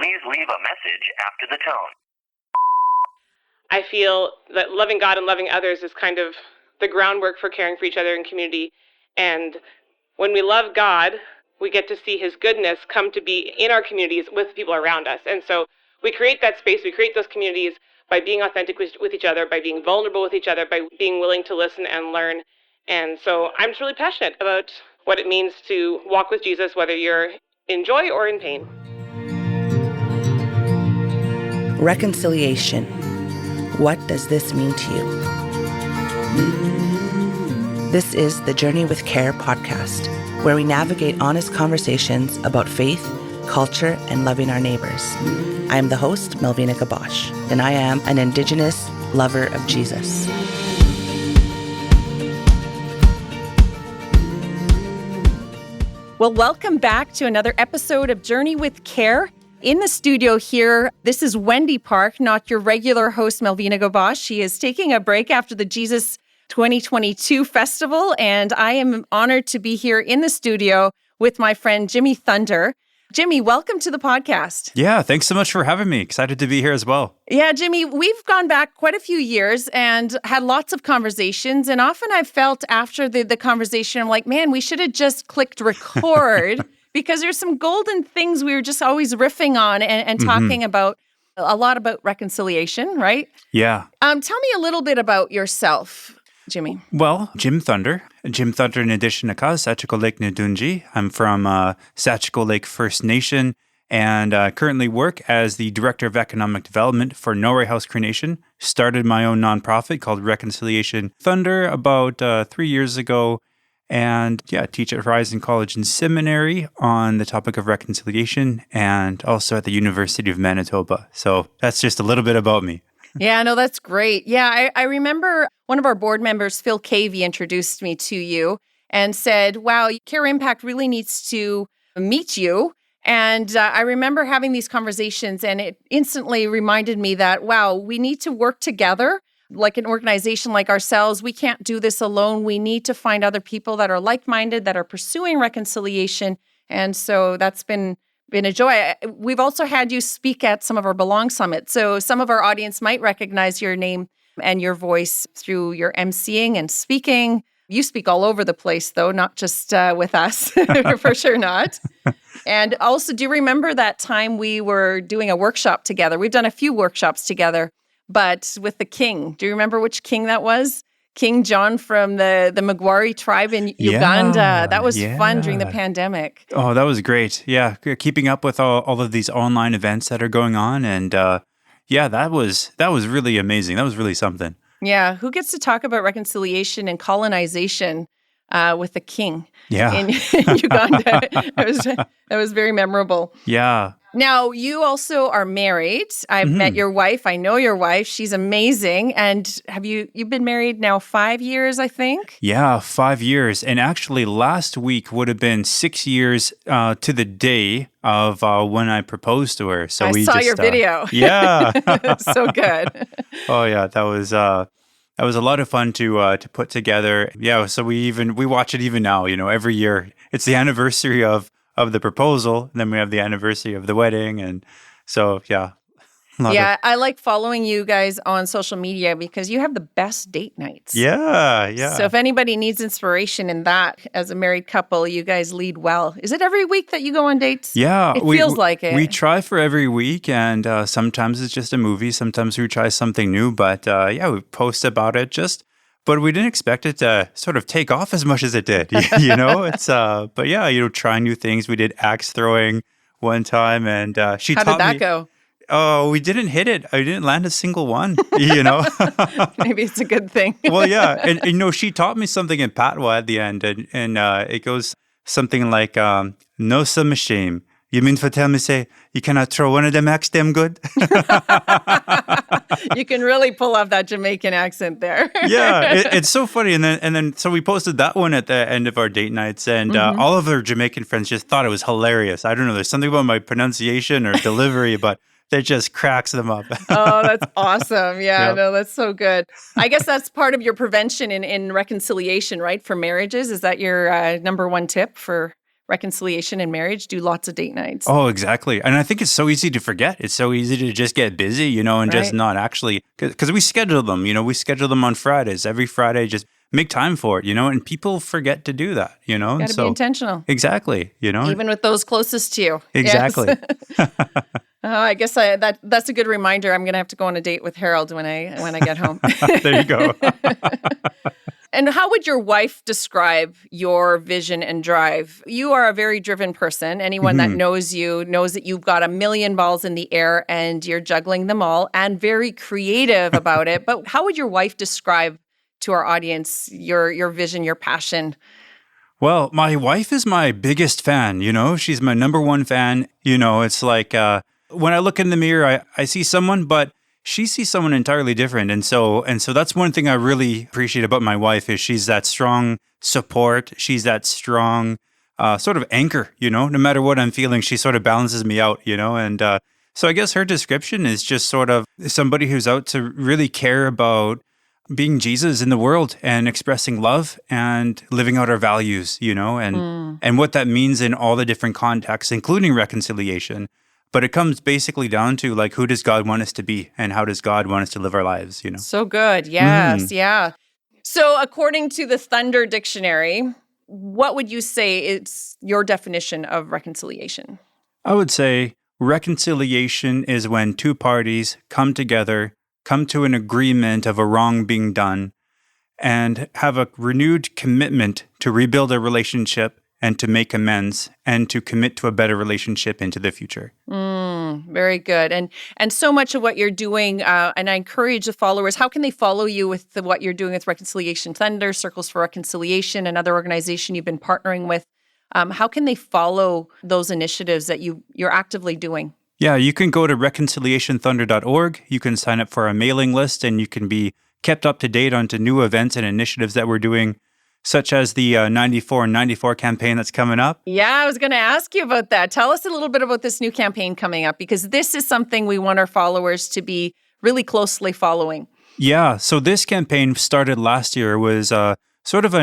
Please leave a message after the tone. I feel that loving God and loving others is kind of the groundwork for caring for each other in community. And when we love God, we get to see his goodness come to be in our communities with people around us. And so we create that space, we create those communities by being authentic with each other, by being vulnerable with each other, by being willing to listen and learn. And so I'm just really passionate about what it means to walk with Jesus, whether you're in joy or in pain. Reconciliation. What does this mean to you? This is the Journey with Care podcast, where we navigate honest conversations about faith, culture, and loving our neighbors. I am the host, Melvina Gabosh, and I am an Indigenous lover of Jesus. Well, welcome back to another episode of Journey with Care. In the studio here, this is Wendi Park, not your regular host, Melvina Gabosh. She is taking a break after the Jesus 2022 festival, and I am honored to be here in the studio with my friend Jimmy Thunder. Jimmy, welcome to the podcast. Yeah, thanks so much for having me. Excited to be here as well. Yeah, Jimmy, we've gone back quite a few years and had lots of conversations. And often I've felt after the conversation, I'm like, man, we should have just clicked record because there's some golden things we were just always riffing on and talking about, a lot about reconciliation, right? Yeah. Tell me a little bit about yourself, Jimmy. Well, Jim Thunder in addition to Sachigo Lake Ndunji. I'm from Sachigo Lake First Nation and currently work as the Director of Economic Development for Norway House Cree Nation. Started my own nonprofit called Reconciliation Thunder about 3 years ago. And teach at Horizon College and Seminary on the topic of reconciliation and also at the University of Manitoba. So that's just a little bit about me. Yeah, no, that's great. Yeah, I remember one of our board members, Phil Cavey, introduced me to you and said, wow, Care Impact really needs to meet you. And I remember having these conversations and it instantly reminded me that, wow, we need to work together. Like an organization like ourselves, we can't do this alone. We need to find other people that are like-minded, that are pursuing reconciliation. And so that's been a joy. We've also had you speak at some of our Belong Summits. So some of our audience might recognize your name and your voice through your emceeing and speaking. You speak all over the place, though, not just with us, for sure not. And also, do you remember that time we were doing a workshop together? We've done a few workshops together, but with the king. Do you remember which king that was? King John from the Magwari tribe in Uganda. That was fun during the pandemic. Oh, that was great. Yeah, keeping up with all of these online events that are going on. And that was really amazing. That was really something. Yeah, who gets to talk about reconciliation and colonization with the king in Uganda? That was very memorable. Yeah. Now, you also are married. I've met your wife. I know your wife. She's amazing. And you've been married now 5 years, I think? Yeah, 5 years. And actually last week would have been 6 years to the day of when I proposed to her. So I saw your video. Yeah. So good. Oh, yeah. That was a lot of fun to put together. Yeah, so we watch it even now, every year. It's the anniversary of the proposal, and then we have the anniversary of the wedding, and so I like following you guys on social media because you have the best date nights. Yeah. So if anybody needs inspiration in that, as a married couple, you guys lead well. Is it every week that you go on dates? Yeah, it feels like it. We try for every week, and sometimes it's just a movie. Sometimes we try something new, but we post about it But we didn't expect it to sort of take off as much as it did, It's, trying new things. We did axe throwing one time, and she taught me. How did that go? Oh, we didn't hit it. I didn't land a single one, Maybe it's a good thing. Well, yeah. And she taught me something in Patois at the end, and it goes something like, no some shame. You mean for tell me, say, you cannot throw one of them axe them good? You can really pull off that Jamaican accent there. Yeah, it's so funny. And then so we posted that one at the end of our date nights, and all of our Jamaican friends just thought it was hilarious. I don't know, there's something about my pronunciation or delivery, but that just cracks them up. Oh, that's awesome. Yeah, no, that's so good. I guess that's part of your prevention in reconciliation, right, for marriages? Is that your number one tip for reconciliation and marriage, do lots of date nights. Oh, exactly. And I think it's so easy to forget. It's so easy to just get busy, and just Right. not actually, because we schedule them, we schedule them on Fridays. Every Friday, just make time for it, and people forget to do that, and Got to be intentional, exactly, even with those closest to you. Exactly. Yes. I guess that's a good reminder. I'm going to have to go on a date with Harold when I get home. There you go. And how would your wife describe your vision and drive? You are a very driven person. Anyone that knows you knows that you've got a million balls in the air and you're juggling them all and very creative about it. But how would your wife describe to our audience your vision, your passion? Well, my wife is my biggest fan, she's my number one fan. It's like when I look in the mirror, I see someone, but she sees someone entirely different. And so that's one thing I really appreciate about my wife is she's that strong support. She's that strong sort of anchor, no matter what I'm feeling, she sort of balances me out, and so I guess her description is just sort of somebody who's out to really care about being Jesus in the world and expressing love and living out our values, and what that means in all the different contexts, including reconciliation. But it comes basically down to like, who does God want us to be and how does God want us to live our lives, So good. Yes. Yeah. So according to the Thunder Dictionary, what would you say is your definition of reconciliation? I would say reconciliation is when two parties come together, come to an agreement of a wrong being done, and have a renewed commitment to rebuild a relationship and to make amends and to commit to a better relationship into the future. Very good. And so much of what you're doing, and I encourage the followers, how can they follow you with what you're doing with Reconciliation Thunder, Circles for Reconciliation, another organization you've been partnering with? How can they follow those initiatives that you're actively doing? Yeah, you can go to reconciliationthunder.org. You can sign up for a mailing list and you can be kept up to date onto new events and initiatives that we're doing, such as the 94 and 94 campaign that's coming up. Yeah, I was going to ask you about that. Tell us a little bit about this new campaign coming up, because this is something we want our followers to be really closely following. Yeah, so this campaign started last year, was sort of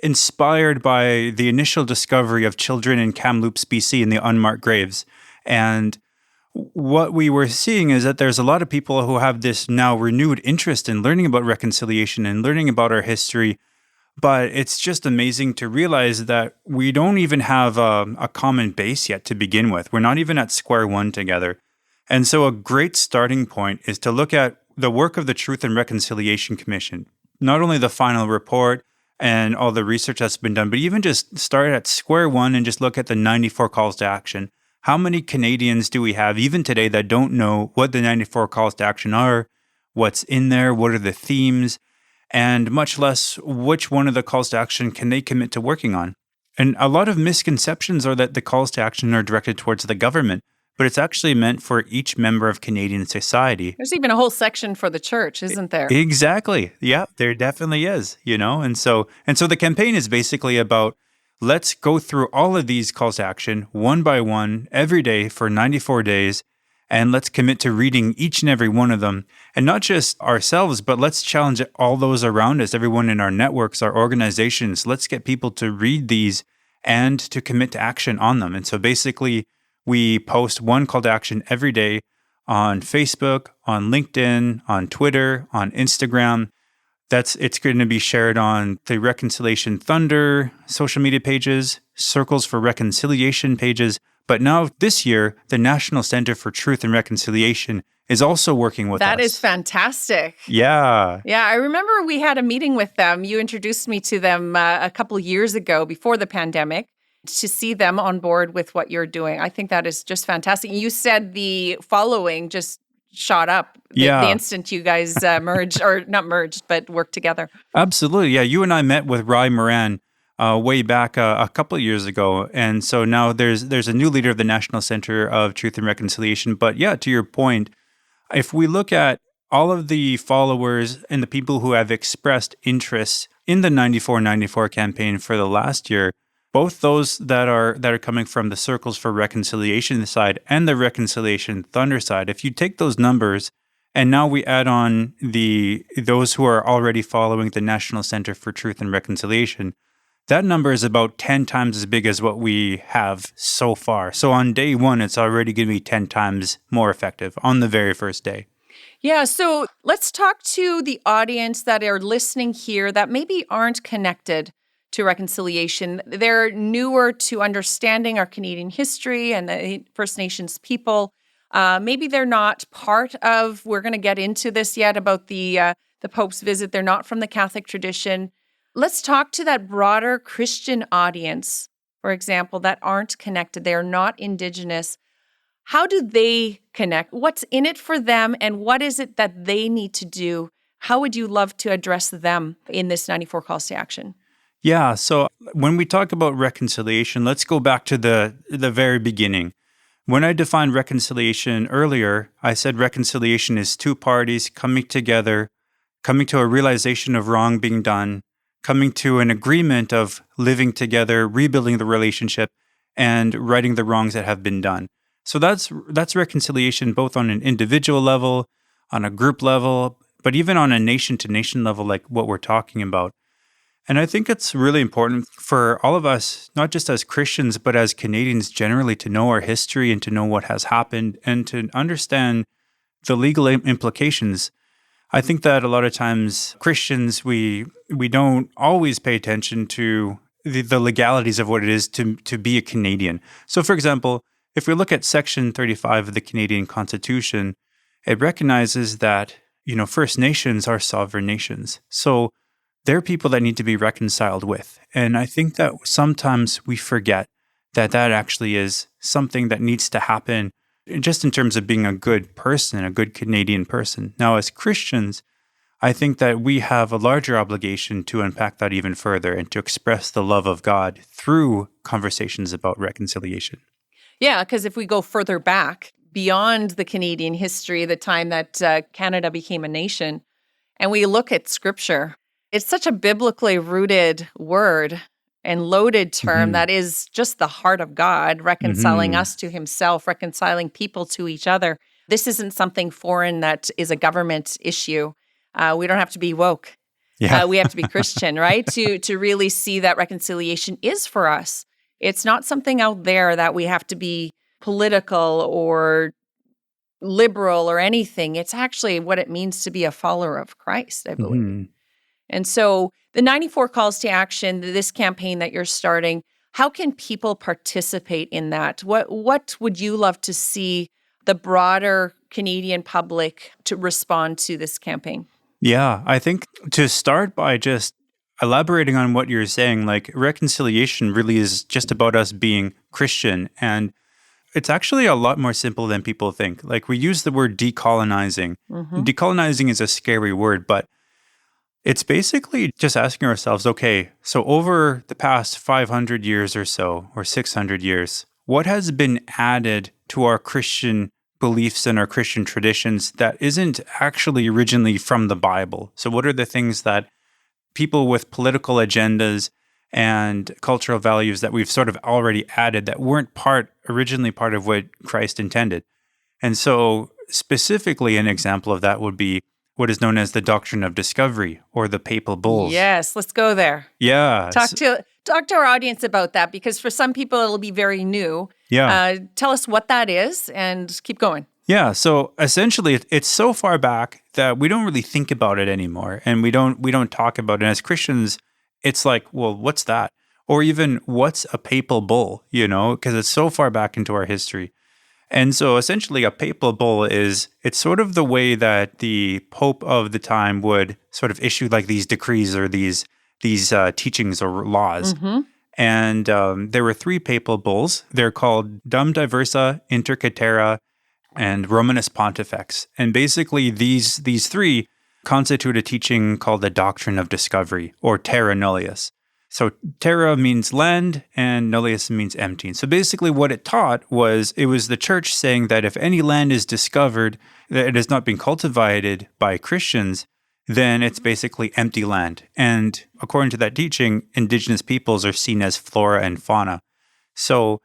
inspired by the initial discovery of children in Kamloops, BC in the unmarked graves. And what we were seeing is that there's a lot of people who have this now renewed interest in learning about reconciliation and learning about our history. But it's just amazing to realize that we don't even have a common base yet to begin with. We're not even at square one together. And so a great starting point is to look at the work of the Truth and Reconciliation Commission, not only the final report and all the research that's been done, but even just start at square one and just look at the 94 calls to action. How many Canadians do we have even today that don't know what the 94 calls to action are, what's in there, what are the themes, and much less which one of the calls to action can they commit to working on? And a lot of misconceptions are that the calls to action are directed towards the government, but it's actually meant for each member of Canadian society. There's even a whole section for the church, isn't there? Exactly. Yeah, there definitely is, And so the campaign is basically about, let's go through all of these calls to action one by one every day for 94 days. And let's commit to reading each and every one of them. And not just ourselves, but let's challenge all those around us, everyone in our networks, our organizations. Let's get people to read these and to commit to action on them. And so basically, we post one call to action every day on Facebook, on LinkedIn, on Twitter, on Instagram. It's going to be shared on the Reconciliation Thunder social media pages, Circles for Reconciliation pages. But now this year, the National Center for Truth and Reconciliation is also working with us. That is fantastic. Yeah. Yeah, I remember we had a meeting with them. You introduced me to them a couple of years ago before the pandemic to see them on board with what you're doing. I think that is just fantastic. You said the following just shot up the instant you guys merged, or not merged, but worked together. Absolutely. Yeah, you and I met with Rai Moran way back a couple of years ago. And so now there's a new leader of the National Center of Truth and Reconciliation. But yeah, to your point, if we look at all of the followers and the people who have expressed interest in the 94-94 campaign for the last year, both those that are coming from the Circles for Reconciliation side and the Reconciliation Thunder side, if you take those numbers and now we add on those who are already following the National Center for Truth and Reconciliation, that number is about 10 times as big as what we have so far. So on day one, it's already going to be 10 times more effective on the very first day. Yeah, so let's talk to the audience that are listening here that maybe aren't connected to reconciliation. They're newer to understanding our Canadian history and the First Nations people. Maybe they're not part of, we're going to get into this yet about the Pope's visit. They're not from the Catholic tradition. Let's talk to that broader Christian audience, for example, that aren't connected. They're not Indigenous. How do they connect? What's in it for them, and what is it that they need to do? How would you love to address them in this 94 calls to action? Yeah, so when we talk about reconciliation, let's go back to the very beginning. When I defined reconciliation earlier, I said reconciliation is two parties coming together, coming to a realization of wrong being done, coming to an agreement of living together, rebuilding the relationship, and righting the wrongs that have been done. So that's reconciliation both on an individual level, on a group level, but even on a nation-to-nation level like what we're talking about. And I think it's really important for all of us, not just as Christians, but as Canadians generally, to know our history and to know what has happened and to understand the legal implications. I think that a lot of times Christians, we don't always pay attention to the legalities of what it is to be a Canadian. So for example, if we look at Section 35 of the Canadian Constitution, it recognizes that, First Nations are sovereign nations. So they're people that need to be reconciled with. And I think that sometimes we forget that actually is something that needs to happen just in terms of being a good person, a good Canadian person. Now, as Christians, I think that we have a larger obligation to unpack that even further and to express the love of God through conversations about reconciliation. Yeah, because if we go further back beyond the Canadian history, the time that Canada became a nation, and we look at Scripture, it's such a biblically rooted word and loaded term that is just the heart of God, reconciling us to himself, reconciling people to each other. This isn't something foreign that is a government issue. We don't have to be woke. Yeah. We have to be Christian, right? To really see that reconciliation is for us. It's not something out there that we have to be political or liberal or anything. It's actually what it means to be a follower of Christ, I believe. And so the 94 calls to action, this campaign that you're starting, how can people participate in that? What would you love to see the broader Canadian public to respond to this campaign? Yeah, I think to start by just elaborating on what you're saying, like reconciliation really is just about us being Christian. And it's actually a lot more simple than people think. Like we use the word decolonizing. Decolonizing is a scary word, but it's basically just asking ourselves, okay, so over the past 500 years or so, or 600 years, what has been added to our Christian beliefs and our Christian traditions that isn't actually originally from the Bible? So what are the things that people with political agendas and cultural values that we've sort of already added that weren't originally part of what Christ intended? And so specifically an example of that would be what is known as the doctrine of discovery or the papal bulls. Yes, let's go there. Yeah. Talk to our audience about that, because for some people it'll be very new. Yeah. Tell us what that is and keep going. Yeah. So essentially, it's so far back that we don't really think about it anymore, and we don't talk about it. And as Christians, it's like, well, what's that? Or even what's a papal bull? Because it's so far back into our history. And so essentially a papal bull it's sort of the way that the Pope of the time would sort of issue like these decrees or these teachings or laws. And there were 3 papal bulls. They're called Dum Diversa, Inter Caetera, and Romanus Pontifex. And basically these 3 constitute a teaching called the doctrine of discovery, or terra nullius. So terra means land and nullius means empty. So basically what it taught was, it was the church saying that if any land is discovered that it has not been cultivated by Christians, then it's basically empty land. And according to that teaching, Indigenous peoples are seen as flora and fauna. So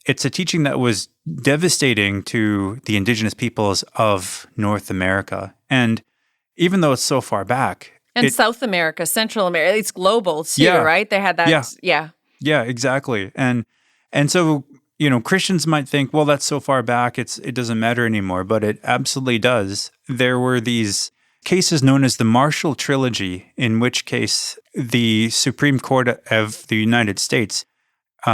it's a teaching that was devastating to the Indigenous peoples of North America. And even though it's so far back, And South America, Central America, it's global too, Yeah. right? They had that. Yeah. Yeah, exactly. And so, Christians might think, well, that's so far back, it doesn't matter anymore, but it absolutely does. There were these cases known as the Marshall Trilogy, in which case the Supreme Court of the United States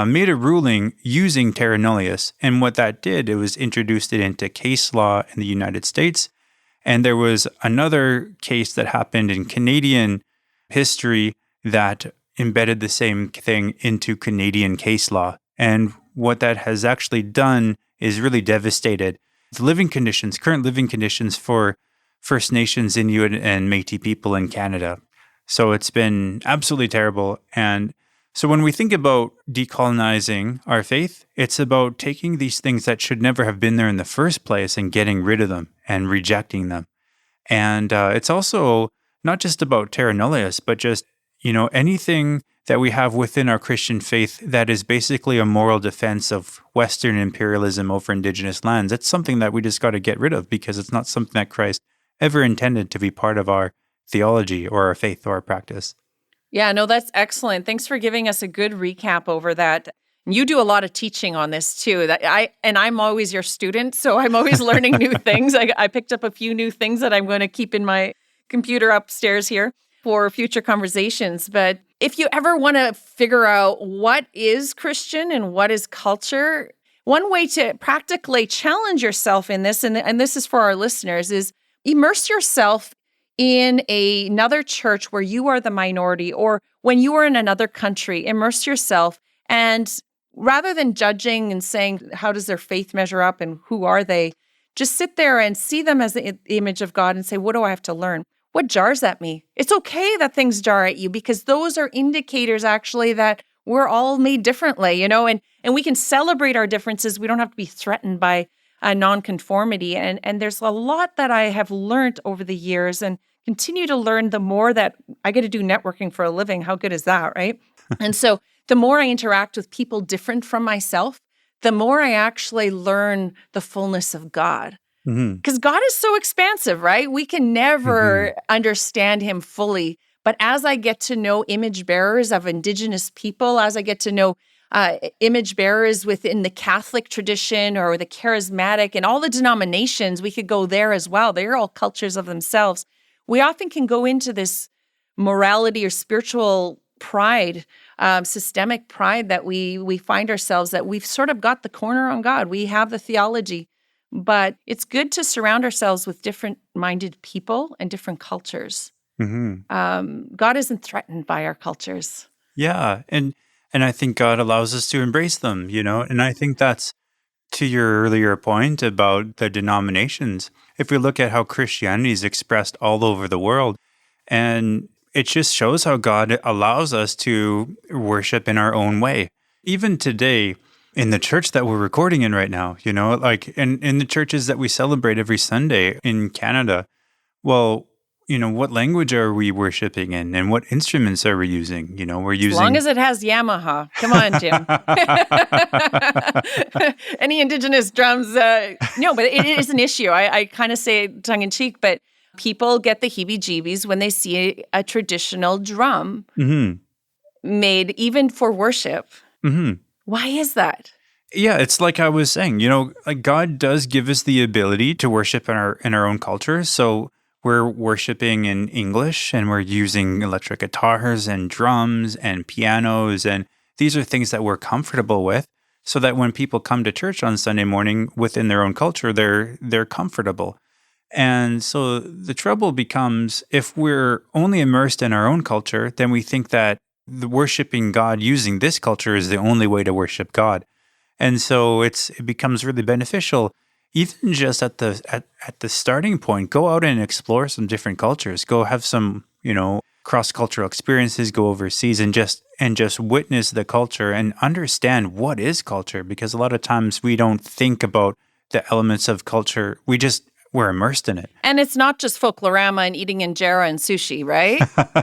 made a ruling using terra nullius. And what that did, it was introduced it into case law in the United States. And there was another case that happened in Canadian history that embedded the same thing into Canadian case law. And what that has actually done is really devastated the current living conditions for First Nations, Inuit, and Métis people in Canada. So it's been absolutely terrible. And so when we think about decolonizing our faith, it's about taking these things that should never have been there in the first place and getting rid of them and rejecting them. And it's also not just about terra nullius, but just, anything that we have within our Christian faith that is basically a moral defense of Western imperialism over Indigenous lands. It's something that we just got to get rid of because it's not something that Christ ever intended to be part of our theology or our faith or our practice. Yeah, no, that's excellent. Thanks for giving us a good recap over that. You do a lot of teaching on this too. I'm always your student, so I'm always learning new things. I picked up a few new things that I'm going to keep in my computer upstairs here for future conversations. But if you ever want to figure out what is Christian and what is culture, one way to practically challenge yourself in this, and this is for our listeners, is immerse yourself in another church where you are the minority, or when you are in another country, immerse yourself. And rather than judging and saying, how does their faith measure up and who are they, just sit there and see them as the image of God and say, what do I have to learn? What jars at me? It's okay that things jar at you because those are indicators actually that we're all made differently, and we can celebrate our differences. We don't have to be threatened by nonconformity. And there's a lot that I have learned over the years and continue to learn the more that I get to do networking for a living. How good is that, right? And so the more I interact with people different from myself, the more I actually learn the fullness of God. Because God is so expansive, right? We can never understand him fully. But as I get to know image bearers of Indigenous people, as I get to know image bearers within the Catholic tradition or the charismatic and all the denominations, we could go there as well. They're all cultures of themselves. We often can go into this morality or spiritual pride, systemic pride that we find ourselves that we've sort of got the corner on God. We have the theology, but it's good to surround ourselves with different-minded people and different cultures. God isn't threatened by our cultures. Yeah, and I think God allows us to embrace them, and I think that's to your earlier point about the denominations. If we look at how Christianity is expressed all over the world, and it just shows how God allows us to worship in our own way. Even today, in the church that we're recording in right now, like in the churches that we celebrate every Sunday in Canada, well, what language are we worshiping in and what instruments are we using? We're using... As long as it has Yamaha. Come on, Jim. Any Indigenous drums? No, but it is an issue. I kind of say it tongue in cheek, but people get the heebie-jeebies when they see a traditional drum made even for worship. Why is that? Yeah, it's like I was saying, like God does give us the ability to worship in our own culture. So we're worshiping in English and we're using electric guitars and drums and pianos. And these are things that we're comfortable with so that when people come to church on Sunday morning within their own culture, they're comfortable. And so the trouble becomes if we're only immersed in our own culture, then we think that the worshiping God using this culture is the only way to worship God. And so it becomes really beneficial, even just at the starting point. Go out and explore some different cultures. Go have some, cross-cultural experiences. Go overseas and just witness the culture and understand what is culture. Because a lot of times we don't think about the elements of culture. We're immersed in it. And it's not just folklorama and eating injera and sushi, right?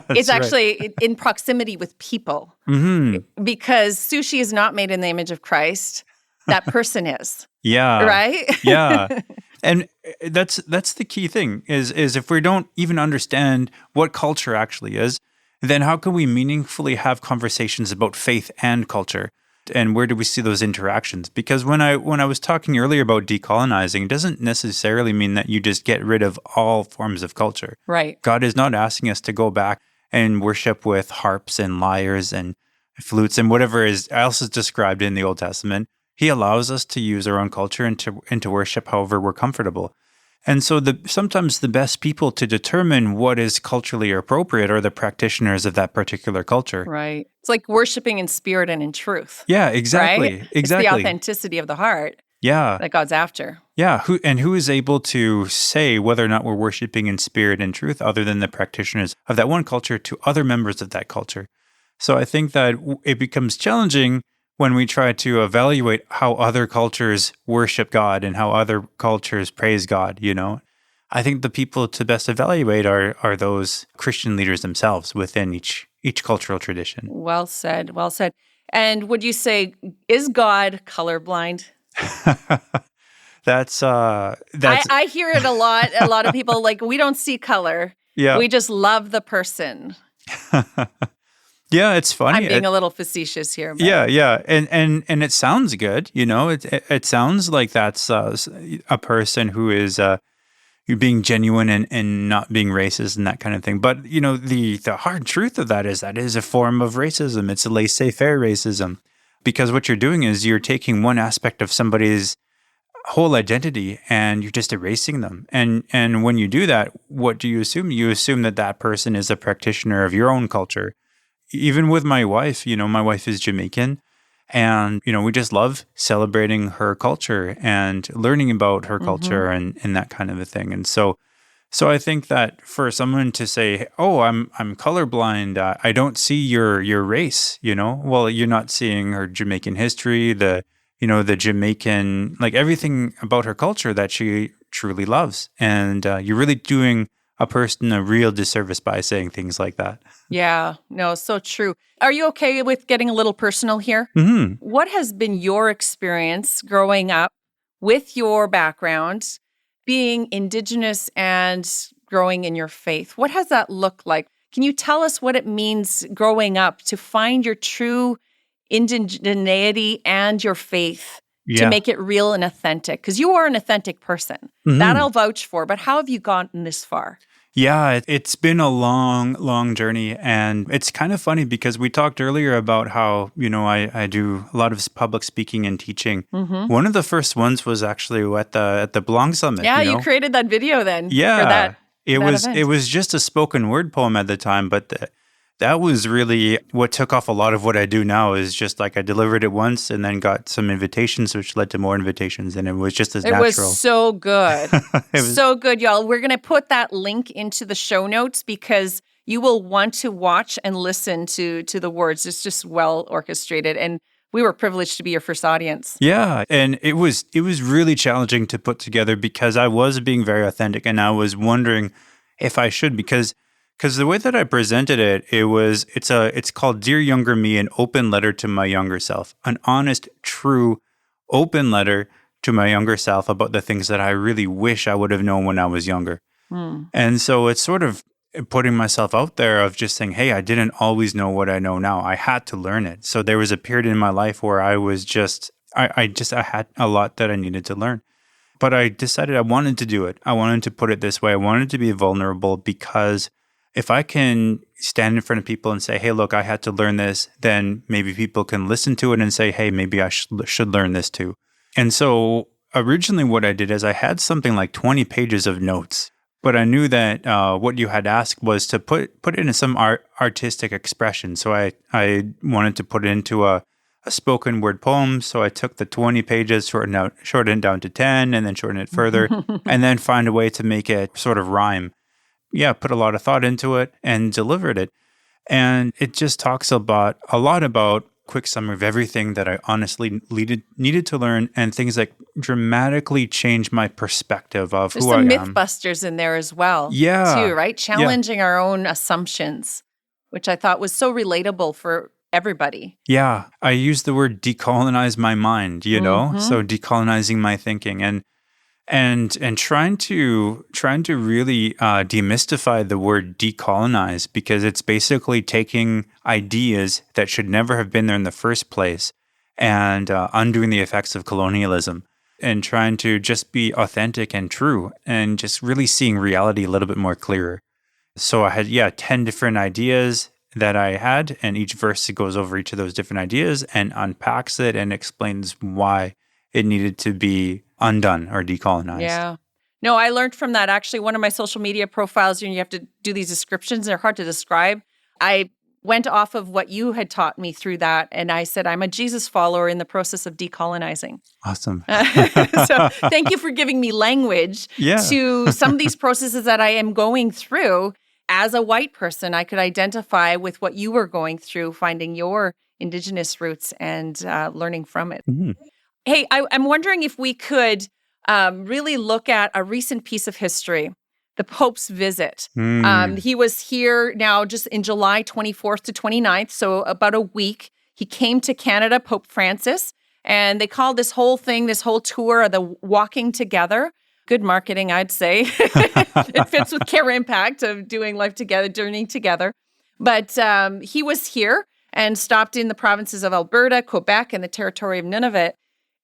It's actually in proximity with people. Because sushi is not made in the image of Christ. That person is. Yeah. Right? Yeah. And that's the key thing is if we don't even understand what culture actually is, then how can we meaningfully have conversations about faith and culture? And where do we see those interactions? Because when I was talking earlier about decolonizing, it doesn't necessarily mean that you just get rid of all forms of culture. Right. God is not asking us to go back and worship with harps and lyres and flutes and whatever else is described in the Old Testament. He allows us to use our own culture and to worship however we're comfortable. And so sometimes the best people to determine what is culturally appropriate are the practitioners of that particular culture. Right. It's like worshiping in spirit and in truth. Yeah, exactly. Right? Exactly. It's the authenticity of the heart that God's after. Yeah. Who is able to say whether or not we're worshiping in spirit and truth other than the practitioners of that one culture to other members of that culture? So I think that it becomes challenging when we try to evaluate how other cultures worship God and how other cultures praise God, I think the people to best evaluate are those Christian leaders themselves within each cultural tradition. Well said. Well said. And would you say, is God colorblind? That's I hear it a lot. A lot of people we don't see color. Yeah. We just love the person. Yeah, it's funny. I'm being a little facetious here. But. Yeah. And it sounds good, It sounds like that's a person who is being genuine and not being racist and that kind of thing. But, the hard truth of that is a form of racism. It's a laissez-faire racism. Because what you're doing is you're taking one aspect of somebody's whole identity and you're just erasing them. And when you do that, what do you assume? You assume that person is a practitioner of your own culture. Even with my wife, my wife is Jamaican, and, we just love celebrating her culture and learning about her culture and that kind of a thing. And so I think that for someone to say, oh, I'm colorblind, I don't see your race, well, you're not seeing her Jamaican history, the Jamaican, everything about her culture that she truly loves. And you're really doing a person a real disservice by saying things like that. Yeah, no, so true. Are you okay with getting a little personal here? Mm-hmm. What has been your experience growing up with your background, being Indigenous and growing in your faith? What has that looked like? Can you tell us what it means growing up to find your true indigeneity and your faith to make it real and authentic? Because you are an authentic person. Mm-hmm. That I'll vouch for. But how have you gotten this far? Yeah, it's been a long, long journey. And it's kind of funny because we talked earlier about how, I do a lot of public speaking and teaching. Mm-hmm. One of the first ones was actually at the Belong Summit. Yeah, you created that video then. Yeah, for that it was just a spoken word poem at the time, but that was really what took off a lot of what I do now is just I delivered it once and then got some invitations, which led to more invitations. And it was just as natural. It was so good. So good, y'all. We're going to put that link into the show notes because you will want to watch and listen to the words. It's just well orchestrated. And we were privileged to be your first audience. Yeah. And it was really challenging to put together because I was being very authentic and I was wondering if I should because the way that I presented it's called Dear Younger Me, an open letter to my younger self, an honest, true, open letter to my younger self about the things that I really wish I would have known when I was younger. And so it's sort of putting myself out there of just saying, hey, I didn't always know what I know now. I had to learn it. So there was a period in my life where I was I had a lot that I needed to learn. But I decided I wanted to do it. I wanted to put it this way. I wanted to be vulnerable because if I can stand in front of people and say, hey, look, I had to learn this, then maybe people can listen to it and say, hey, maybe I should learn this too. And so originally what I did is I had something like 20 pages of notes, but I knew that what you had asked was to put it in some artistic expression. So I wanted to put it into a spoken word poem. So I took the 20 pages, shortened it down to 10, and then shortened it further, and then find a way to make it sort of rhyme. Yeah, put a lot of thought into it and delivered it. And it just talks a lot about quick summary of everything that I honestly needed to learn and things that dramatically changed my perspective of who I am. There's some Mythbusters in there as well. Yeah. Too, right? Challenging our own assumptions, which I thought was so relatable for everybody. Yeah. I used the word decolonize my mind, So decolonizing my thinking. and trying to really demystify the word decolonize, because it's basically taking ideas that should never have been there in the first place and undoing the effects of colonialism and trying to just be authentic and true and just really seeing reality a little bit more clearer. So I had 10 different ideas that I had, and each verse goes over each of those different ideas and unpacks it and explains why it needed to be undone or decolonized. Yeah. No, I learned from that. Actually, one of my social media profiles, you have to do these descriptions. They're hard to describe. I went off of what you had taught me through that. And I said, I'm a Jesus follower in the process of decolonizing. Awesome. So thank you for giving me language to some of these processes that I am going through. As a white person, I could identify with what you were going through, finding your Indigenous roots and learning from it. Mm-hmm. Hey, I'm wondering if we could really look at a recent piece of history, the Pope's visit. He was here now just in July 24th to 29th, so about a week. He came to Canada, Pope Francis, and they called this whole thing, this whole tour, the Walking Together. Good marketing, I'd say. It fits with Care Impact of doing life together, journeying together. But he was here and stopped in the provinces of Alberta, Quebec, and the territory of Nunavut.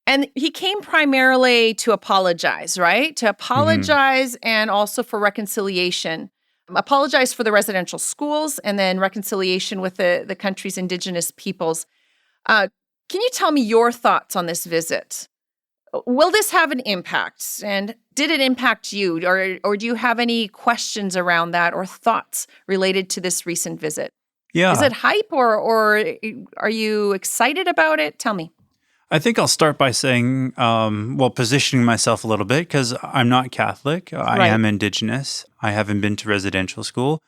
And he came primarily to apologize, right? To apologize and also for reconciliation. Apologize for the residential schools and then reconciliation with the country's Indigenous peoples. Can you tell me your thoughts on this visit? Will this have an impact? And did it impact you? Or do you have any questions around that or thoughts related to this recent visit? Yeah. Is it hype or are you excited about it? Tell me. I think I'll start by saying, positioning myself a little bit, because I'm not Catholic. I am Indigenous. I haven't been to residential school.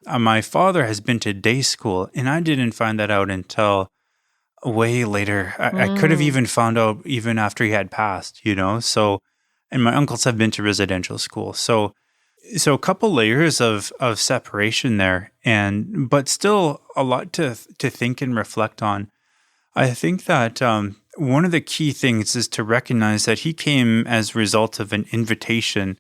My father has been to day school, and I didn't find that out until way later. I could have even found out even after he had passed, So, and my uncles have been to residential school. So a couple layers of separation there, but still a lot to think and reflect on. I think that one of the key things is to recognize that he came as a result of an invitation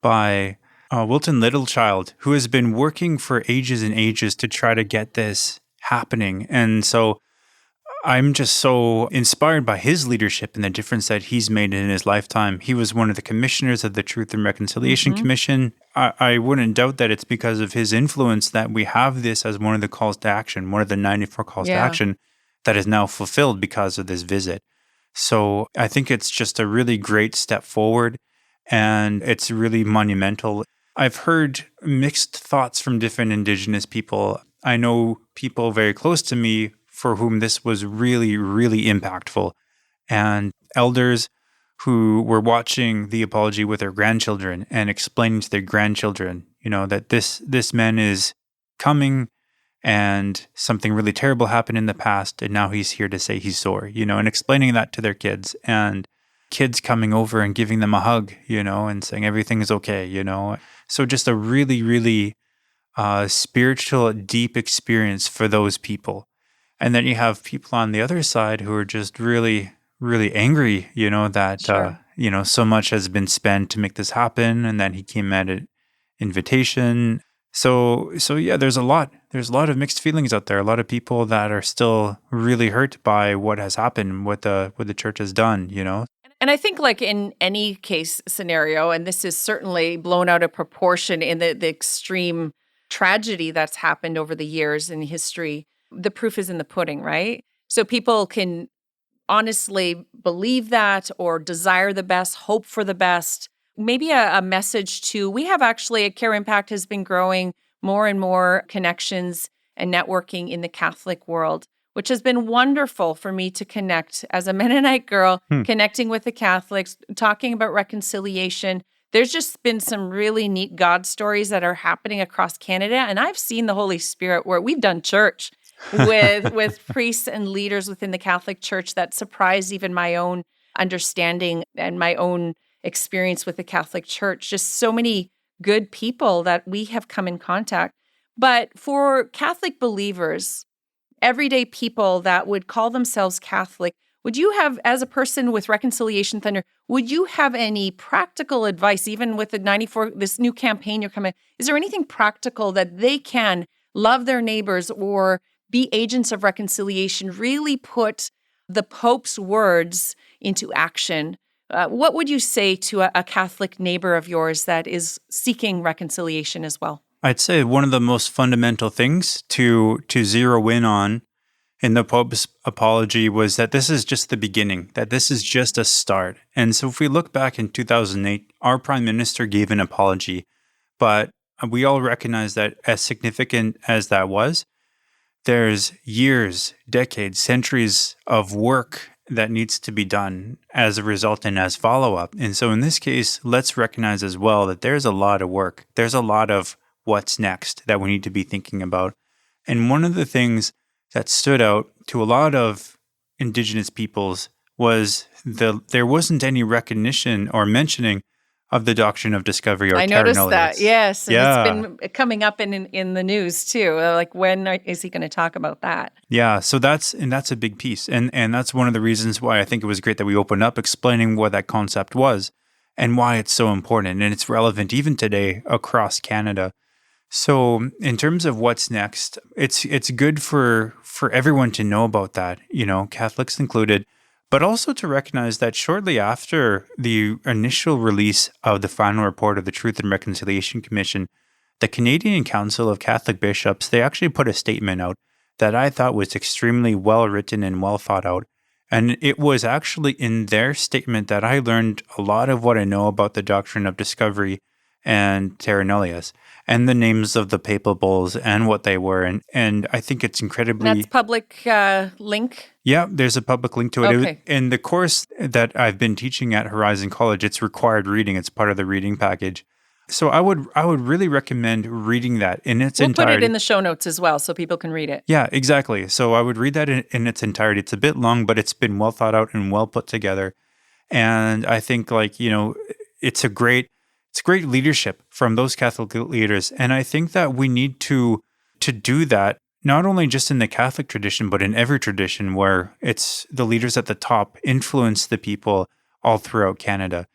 by Wilton Littlechild, who has been working for ages and ages to try to get this happening. And so I'm just so inspired by his leadership and the difference that he's made in his lifetime. He was one of the commissioners of the Truth and Reconciliation Commission. I wouldn't doubt that it's because of his influence that we have this as one of the calls to action, one of the 94 calls to action that is now fulfilled because of this visit. So I think it's just a really great step forward, and it's really monumental. I've heard mixed thoughts from different Indigenous people. I know people very close to me for whom this was really, really impactful, and elders who were watching the apology with their grandchildren and explaining to their grandchildren, that this man is coming and something really terrible happened in the past, and now he's here to say he's sorry, and explaining that to their kids, and kids coming over and giving them a hug, and saying everything is okay, So just a really, really spiritual, deep experience for those people. And then you have people on the other side who are just really, really angry, that, so much has been spent to make this happen, and then he came at an invitation. So yeah, there's a lot of mixed feelings out there. A lot of people that are still really hurt by what has happened, what the church has done, And I think like in any case scenario, and this is certainly blown out of proportion in the extreme tragedy that's happened over the years in history, the proof is in the pudding, right? So people can honestly believe that or desire the best, hope for the best. Maybe a message to, we have actually, Care Impact has been growing more and more connections and networking in the Catholic world, which has been wonderful for me to connect as a Mennonite girl, connecting with the Catholics, talking about reconciliation. There's just been some really neat God stories that are happening across Canada. And I've seen the Holy Spirit where we've done church with priests and leaders within the Catholic Church that surprised even my own understanding and my own experience with the Catholic Church. Just so many good people that we have come in contact. But for Catholic believers, everyday people that would call themselves Catholic, would you have, as a person with Reconciliation Thunder, would you have any practical advice, even with the 94, this new campaign you're coming, is there anything practical that they can love their neighbors or be agents of reconciliation, really put the Pope's words into action? What would you say to a Catholic neighbor of yours that is seeking reconciliation as well? I'd say one of the most fundamental things to zero in on in the Pope's apology was that this is just the beginning, that this is just a start. And so if we look back in 2008, our Prime Minister gave an apology, but we all recognize that as significant as that was, there's years, decades, centuries of work that needs to be done as a result and as follow-up. And so in this case, let's recognize as well that there's a lot of work. There's a lot of what's next that we need to be thinking about. And one of the things that stood out to a lot of Indigenous peoples was there wasn't any recognition or mentioning of the doctrine of discovery or I terra noticed nullius. that, yes. And Yeah. it's been coming up in the news too. Like, when is he going to talk about that? Yeah, so that's a big piece. And that's one of the reasons why I think it was great that we opened up explaining what that concept was and why it's so important. And it's relevant even today across Canada. So in terms of what's next, it's good for everyone to know about that, Catholics included, but also to recognize that shortly after the initial release of the final report of the Truth and Reconciliation Commission, the Canadian Council of Catholic Bishops, they actually put a statement out that I thought was extremely well written and well thought out. And it was actually in their statement that I learned a lot of what I know about the doctrine of discovery and terra nullius, and the names of the papal bulls and what they were. And I think it's incredibly... That's public link? Yeah, there's a public link to it. Okay. In the course that I've been teaching at Horizon College, it's required reading. It's part of the reading package. So I would really recommend reading that in its entirety. We'll put it in the show notes as well so people can read it. Yeah, exactly. So I would read that in its entirety. It's a bit long, but it's been well thought out and well put together. And I think it's great leadership from those Catholic leaders. And I think that we need to do that, not only just in the Catholic tradition, but in every tradition where it's the leaders at the top influence the people all throughout Canada.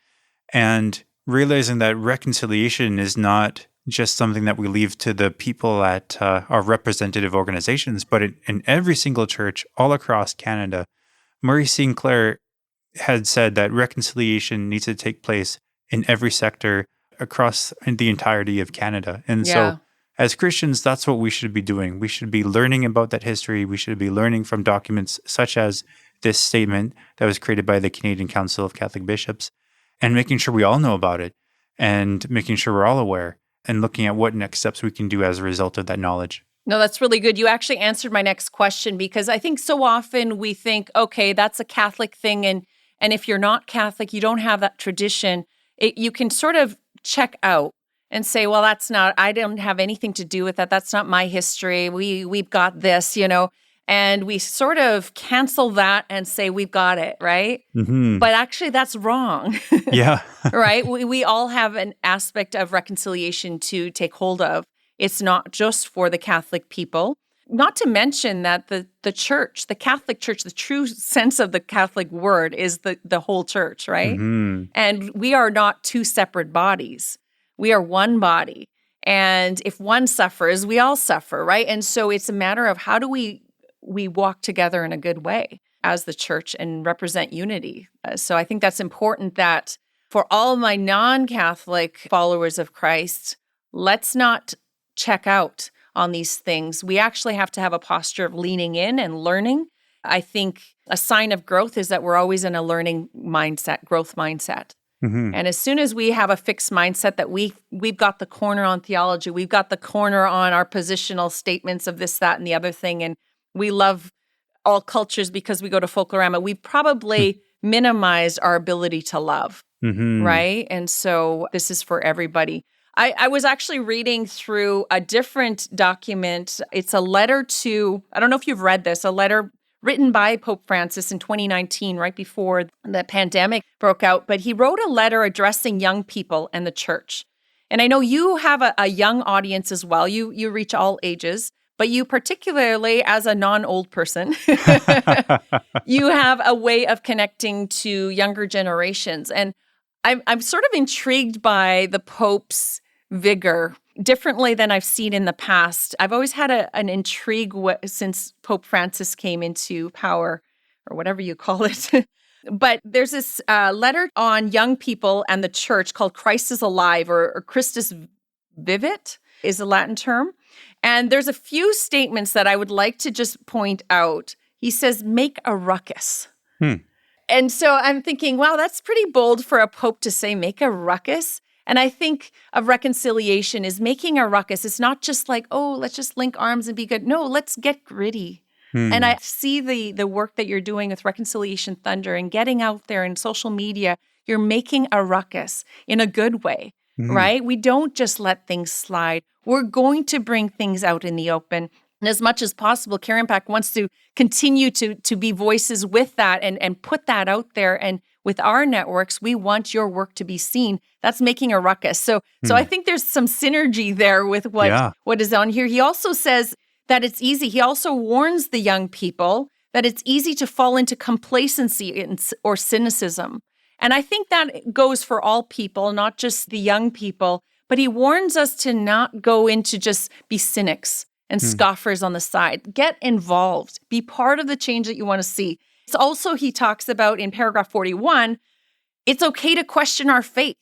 And realizing that reconciliation is not just something that we leave to the people at our representative organizations, but in every single church all across Canada. Marie Sinclair had said that reconciliation needs to take place in every sector across the entirety of Canada. And so as Christians, that's what we should be doing. We should be learning about that history. We should be learning from documents such as this statement that was created by the Canadian Council of Catholic Bishops, and making sure we all know about it and making sure we're all aware and looking at what next steps we can do as a result of that knowledge. No, that's really good. You actually answered my next question, because I think so often we think, okay, that's a Catholic thing. And if you're not Catholic, you don't have that tradition. You can sort of check out and say, well, I don't have anything to do with that. That's not my history. We've got this, and we sort of cancel that and say, we've got it, right? Mm-hmm. But actually that's wrong. Yeah. Right? We all have an aspect of reconciliation to take hold of. It's not just for the Catholic people. Not to mention that the church, the Catholic Church, the true sense of the Catholic word is the whole church, right? Mm-hmm. And we are not two separate bodies. We are one body. And if one suffers, we all suffer, right? And so it's a matter of how do we walk together in a good way as the church and represent unity. So I think that's important, that for all my non-Catholic followers of Christ, let's not check out on these things. We actually have to have a posture of leaning in and learning. I think a sign of growth is that we're always in a learning mindset, growth mindset. Mm-hmm. And as soon as we have a fixed mindset that we've got the corner on theology, we've got the corner on our positional statements of this, that, and the other thing, and we love all cultures because we go to Folklorama, we've probably minimized our ability to love, Mm-hmm. right? And so this is for everybody. I was actually reading through a different document. It's a letter to, I don't know if you've read this, a letter written by Pope Francis in 2019, right before the pandemic broke out. But he wrote a letter addressing young people and the church. And I know you have a young audience as well. You reach all ages. but you particularly as a non-old person, you have a way of connecting to younger generations. And I'm sort of intrigued by the Pope's vigor, differently than I've seen in the past. I've always had an intrigue since Pope Francis came into power, or whatever you call it. But there's this letter on young people and the church called Christ is Alive, or Christus Vivit is a Latin term. And there's a few statements that I would like to just point out. He says, make a ruckus. And so I'm thinking, wow, that's pretty bold for a pope to say, make a ruckus. And I think of reconciliation is making a ruckus. It's not just like, oh, let's just link arms and be good. No, let's get gritty. And I see the work that you're doing with Reconciliation Thunder and getting out there in social media. You're making a ruckus in a good way, right? We don't just let things slide. We're going to bring things out in the open. And as much as possible, Care Impact wants to continue to be voices with that and put that out there. And with our networks, we want your work to be seen. That's making a ruckus. So I think there's some synergy there with what is on here. He also says that it's easy. He also warns the young people that it's easy to fall into complacency or cynicism. And I think that goes for all people, not just the young people. But he warns us to not go into just be cynics and scoffers on the side. Get involved. Be part of the change that you want to see. It's also, he talks about in paragraph 41, it's okay to question our faith.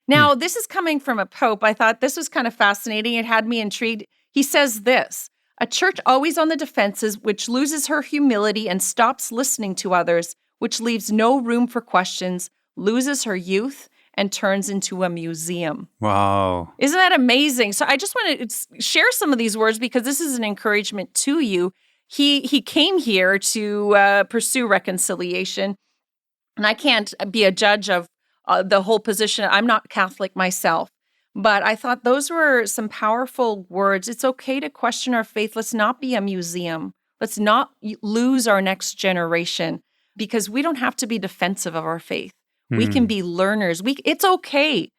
Now, this is coming from a pope. I thought this was kind of fascinating. It had me intrigued. He says this, a church always on the defenses, which loses her humility and stops listening to others, which leaves no room for questions, loses her youth, and turns into a museum. Wow. Isn't that amazing? So I just want to share some of these words because this is an encouragement to you. He came here to pursue reconciliation, and I can't be a judge of the whole position. I'm not Catholic myself, but I thought those were some powerful words. It's okay to question our faith. Let's not be a museum. Let's not lose our next generation because we don't have to be defensive of our faith. We can be learners. It's okay.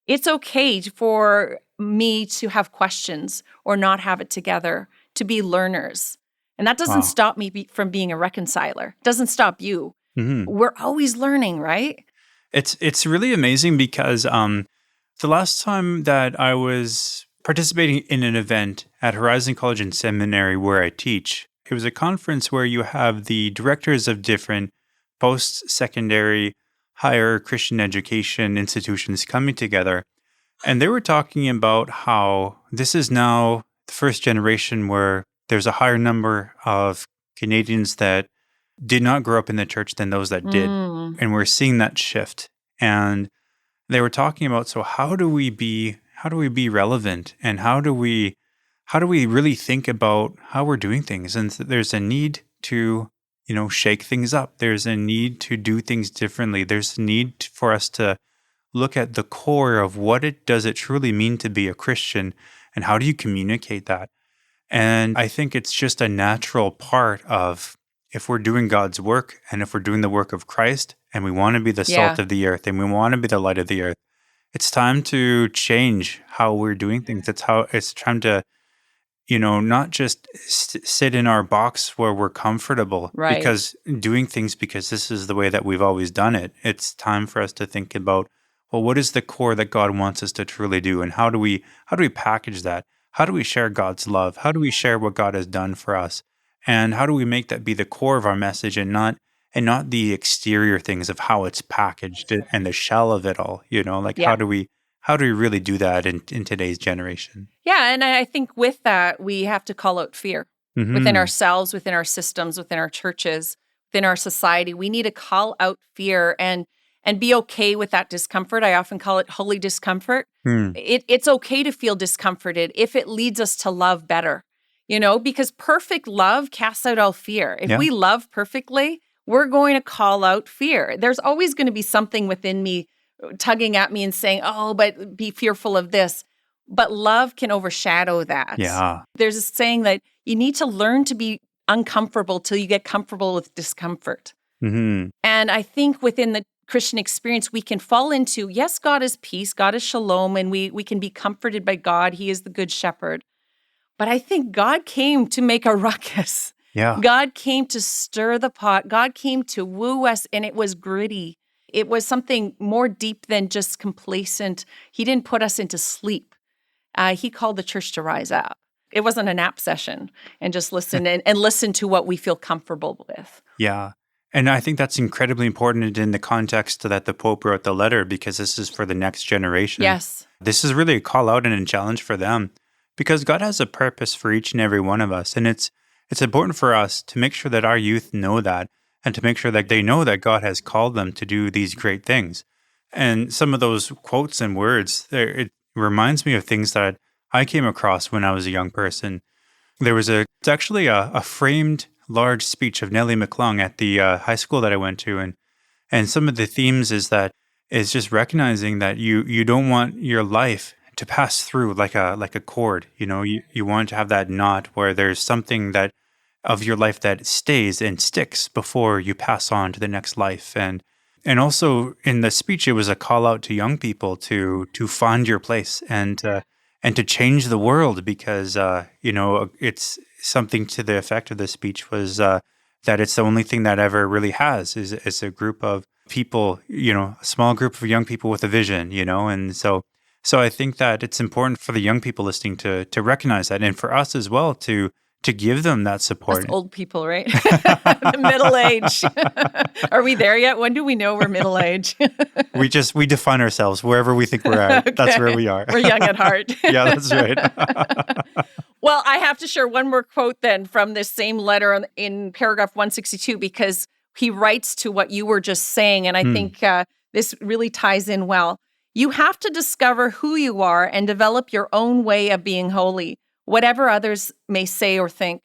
It's okay for me to have questions or not have it together, to be learners. And that doesn't stop me from being a reconciler. It doesn't stop you. We're always learning, right? It's really amazing because the last time that I was participating in an event at Horizon College and Seminary where I teach, it was a conference where you have the directors of different post-secondary higher Christian education institutions coming together. And they were talking about how this is now the first generation where there's a higher number of Canadians that did not grow up in the church than those that did. And we're seeing that shift. And they were talking about, so how do we be relevant? And how do we really think about how we're doing things? And there's a need to shake things up. There's a need to do things differently. There's a need for us to look at the core of what does it truly mean to be a Christian and how do you communicate that? And I think it's just a natural part of if we're doing God's work and if we're doing the work of Christ and we want to be the salt of the earth and we want to be the light of the earth, it's time to change how we're doing things. It's time to not just sit in our box where we're comfortable, right? Because doing things because this is the way that we've always done it. It's time for us to think about, well, what is the core that God wants us to truly do, and how do we package that? How do we share God's love? How do we share what God has done for us, and how do we make that be the core of our message, and not the exterior things of how it's packaged and the shell of it all? How do we really do that in today's generation? Yeah, and I think with that, we have to call out fear within ourselves, within our systems, within our churches, within our society. We need to call out fear and be okay with that discomfort. I often call it holy discomfort. It's okay to feel discomforted if it leads us to love better, because perfect love casts out all fear. If we love perfectly, we're going to call out fear. There's always going to be something within me tugging at me and saying, oh, but be fearful of this. But love can overshadow that. Yeah. There's a saying that you need to learn to be uncomfortable till you get comfortable with discomfort. And I think within the Christian experience, we can fall into, yes, God is peace, God is shalom, and we can be comforted by God. He is the good shepherd. But I think God came to make a ruckus. Yeah. God came to stir the pot. God came to woo us, and it was gritty. It was something more deep than just complacent. He didn't put us into sleep. He called the church to rise up. It wasn't a nap session and just listen and listen to what we feel comfortable with. Yeah. And I think that's incredibly important in the context that the Pope wrote the letter, because this is for the next generation. Yes. This is really a call out and a challenge for them, because God has a purpose for each and every one of us. And it's important for us to make sure that our youth know that, and to make sure that they know that God has called them to do these great things. And some of those quotes and words, it reminds me of things that I came across when I was a young person. It's actually a framed large speech of Nellie McClung at the high school that I went to. And some of the themes is just recognizing that you don't want your life to pass through like a cord. You want to have that knot where there's something that of your life that stays and sticks before you pass on to the next life. And also in the speech, it was a call out to young people to find your place and to change the world, because it's something to the effect of the speech was that it's the only thing that ever really has is a group of people, a small group of young people with a vision, and so I think that it's important for the young people listening to recognize that, and for us as well to give them that support. Us old people, right? Middle age. Are we there yet? When do we know we're middle age? We define ourselves wherever we think we're at. Okay. That's where we are. We're young at heart. Yeah, that's right. Well, I have to share one more quote then from this same letter in paragraph 162, because he writes to what you were just saying. And I think this really ties in well. You have to discover who you are and develop your own way of being holy, whatever others may say or think.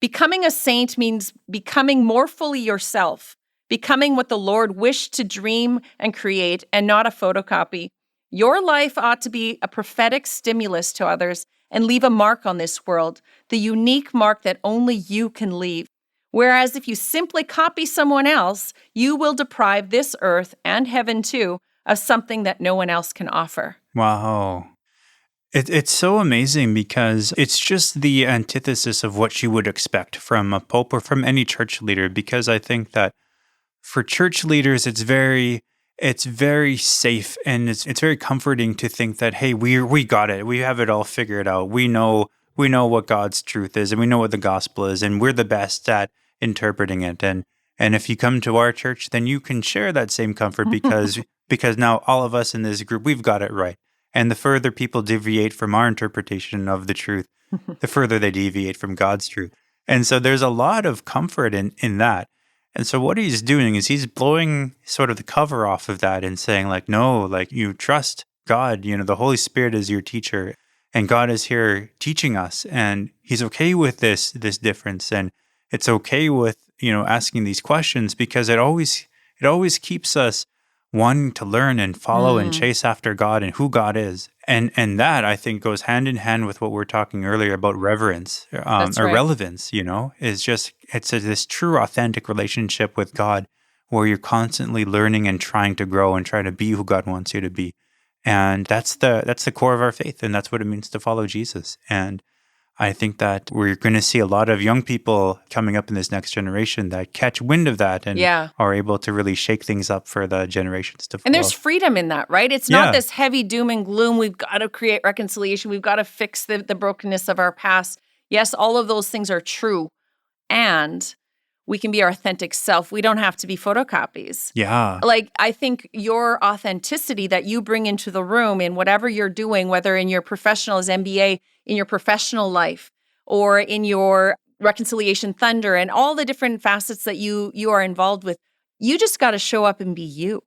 Becoming a saint means becoming more fully yourself, becoming what the Lord wished to dream and create, and not a photocopy. Your life ought to be a prophetic stimulus to others and leave a mark on this world, the unique mark that only you can leave. Whereas if you simply copy someone else, you will deprive this earth and heaven too of something that no one else can offer. Wow. It's so amazing, because it's just the antithesis of what you would expect from a pope or from any church leader, because I think that for church leaders, it's very safe, and it's very comforting to think that, hey, we got it. We have it all figured out. We know what God's truth is, and we know what the gospel is, and we're the best at interpreting it. And if you come to our church, then you can share that same comfort because now all of us in this group, we've got it right. And the further people deviate from our interpretation of the truth, the further they deviate from God's truth. And so there's a lot of comfort in that. And so what he's doing is he's blowing sort of the cover off of that and saying, like, no, like, you trust God, the Holy Spirit is your teacher, and God is here teaching us, and he's okay with this difference. And it's okay with, asking these questions, because it always keeps us wanting to learn and follow and chase after God and who God is. And that, I think, goes hand in hand with what we were talking earlier about reverence or right. relevance, is just, this true, authentic relationship with God where you're constantly learning and trying to grow and try to be who God wants you to be. And that's the core of our faith, and that's what it means to follow Jesus. And I think that we're going to see a lot of young people coming up in this next generation that catch wind of that and are able to really shake things up for the generations to follow. And there's freedom in that, right? It's not this heavy doom and gloom. We've got to create reconciliation. We've got to fix the brokenness of our past. Yes, all of those things are true. And we can be our authentic self. We don't have to be photocopies. Yeah. Like, I think your authenticity that you bring into the room in whatever you're doing, whether in your professional as MBA, in your professional life, or in your Reconciliation Thunder, and all the different facets that you are involved with, you just got to show up and be you.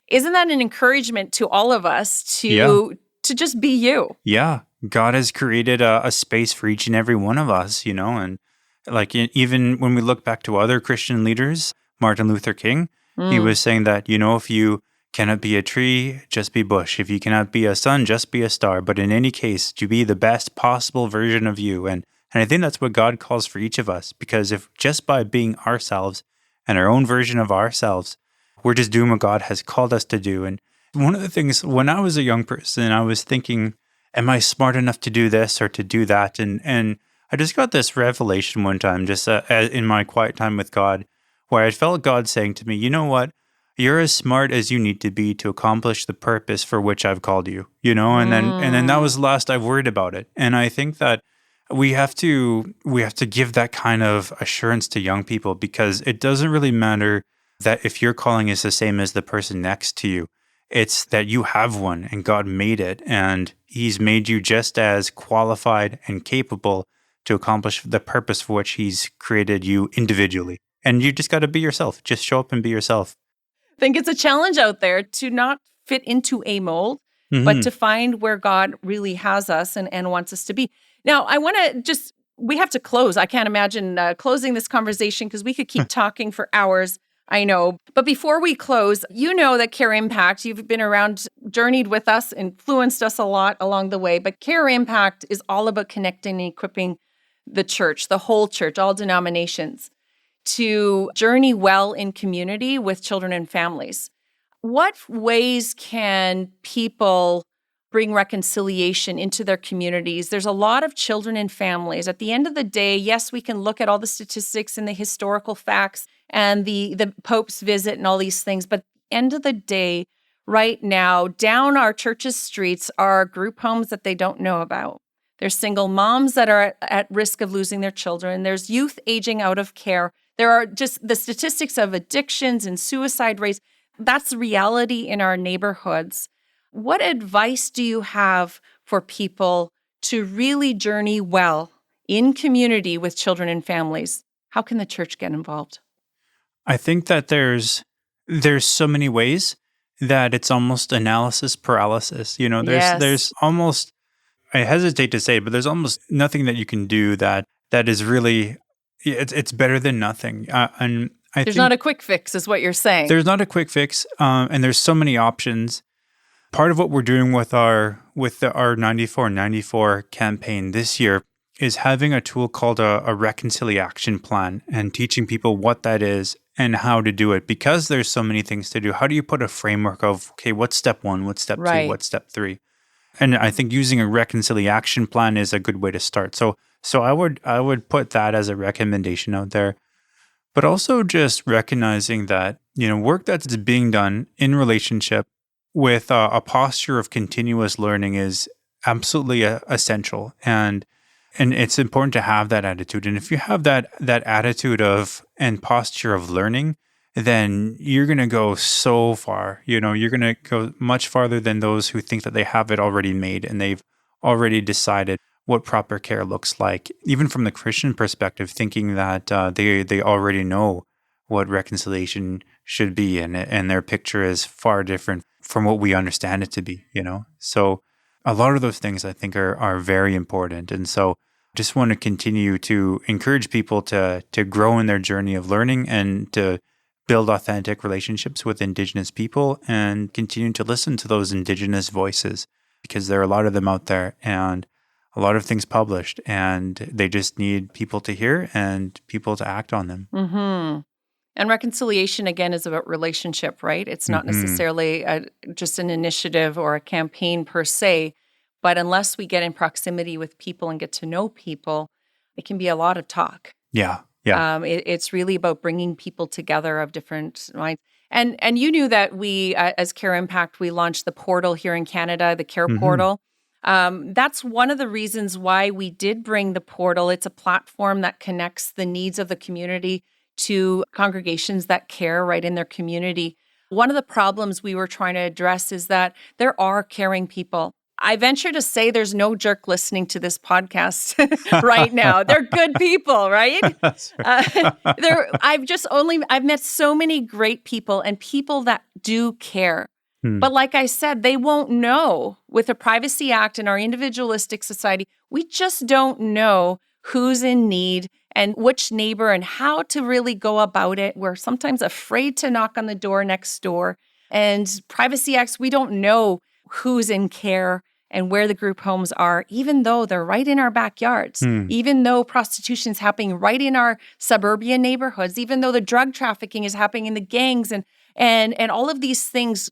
Isn't that an encouragement to all of us to just be you? Yeah. God has created a space for each and every one of us, and like, even when we look back to other Christian leaders, Martin Luther King, he was saying that, if you cannot be a tree, just be bush. If you cannot be a sun, just be a star. But in any case, to be the best possible version of you. And I think that's what God calls for each of us, because if just by being ourselves and our own version of ourselves, we're just doing what God has called us to do. And one of the things, when I was a young person, I was thinking, am I smart enough to do this or to do that? And I just got this revelation one time, just in my quiet time with God, where I felt God saying to me, you know what? You're as smart as you need to be to accomplish the purpose for which I've called you, and then that was the last I've worried about it. And I think that we have to give that kind of assurance to young people, because it doesn't really matter that if your calling is the same as the person next to you. It's that you have one and God made it, and He's made you just as qualified and capable to accomplish the purpose for which He's created you individually. And you just got to be yourself. Just show up and be yourself. I think it's a challenge out there to not fit into a mold, but to find where God really has us and wants us to be. Now, I want to we have to close. I can't imagine closing this conversation because we could keep talking for hours, I know. But before we close, you know that Care Impact, you've been around, journeyed with us, influenced us a lot along the way. But Care Impact is all about connecting and equipping the church, the whole church, all denominations, to journey well in community with children and families. What ways can people bring reconciliation into their communities? There's a lot of children and families. At the end of the day, yes, we can look at all the statistics and the historical facts and the Pope's visit and all these things, but at the end of the day, right now, down our church's streets are group homes that they don't know about. There's single moms that are at risk of losing their children. There's youth aging out of care. There are just the statistics of addictions and suicide rates. That's reality in our neighborhoods. What advice do you have for people to really journey well in community with children and families? How can the church get involved? I think that there's so many ways that it's almost analysis paralysis. There's almost, I hesitate to say, but there's almost nothing that you can do that is really, it's better than nothing. And I there's think not a quick fix, is what you're saying. There's not a quick fix, and there's so many options. Part of what we're doing with our 9494 campaign this year is having a tool called a reconciliation plan and teaching people what that is and how to do it, because there's so many things to do. How do you put a framework of, okay, what's step 1, what's step 2, what's step 3? And I think using a reconciliation plan is a good way to start. So I would put that as a recommendation out there. But also just recognizing that, work that's being done in relationship with a posture of continuous learning is absolutely essential. And it's important to have that attitude. And if you have that attitude of and posture of learning, then you're going to go so far. You're going to go much farther than those who think that they have it already made and they've already decided what proper care looks like. Even from the Christian perspective, thinking that they already know what reconciliation should be, and their picture is far different from what we understand it to be. So a lot of those things I think are very important. And so just want to continue to encourage people to grow in their journey of learning and to build authentic relationships with Indigenous people and continue to listen to those Indigenous voices, because there are a lot of them out there and a lot of things published, and they just need people to hear and people to act on them. Mm-hmm. And reconciliation, again, is about relationship, right? It's not necessarily just an initiative or a campaign per se, but unless we get in proximity with people and get to know people, it can be a lot of talk. Yeah. It's really about bringing people together of different minds. And you knew that we, as Care Impact, we launched the portal here in Canada, the Care Portal. That's one of the reasons why we did bring the portal. It's a platform that connects the needs of the community to congregations that care right in their community. One of the problems we were trying to address is that there are caring people. I venture to say there's no jerk listening to this podcast right now. They're good people, right? I've met so many great people and people that do care. But like I said, they won't know. With the Privacy Act and our individualistic society, we just don't know who's in need and which neighbor and how to really go about it. We're sometimes afraid to knock on the door next door. And Privacy Acts, we don't know who's in care and where the group homes are, even though they're right in our backyards, even though prostitution's happening right in our suburban neighborhoods, even though the drug trafficking is happening in the gangs and all of these things.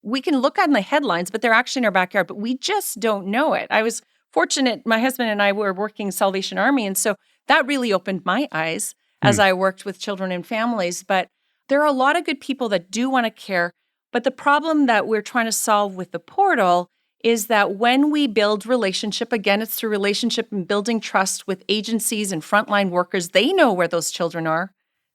we can look on the headlines, but they're actually in our backyard, but we just don't know it. I was fortunate, my husband and I were working Salvation Army, and so that really opened my eyes as I worked with children and families. But there are a lot of good people that do want to care, but the problem that we're trying to solve with the portal is that when we build relationship, again, it's through relationship and building trust with agencies and frontline workers. They know where those children are.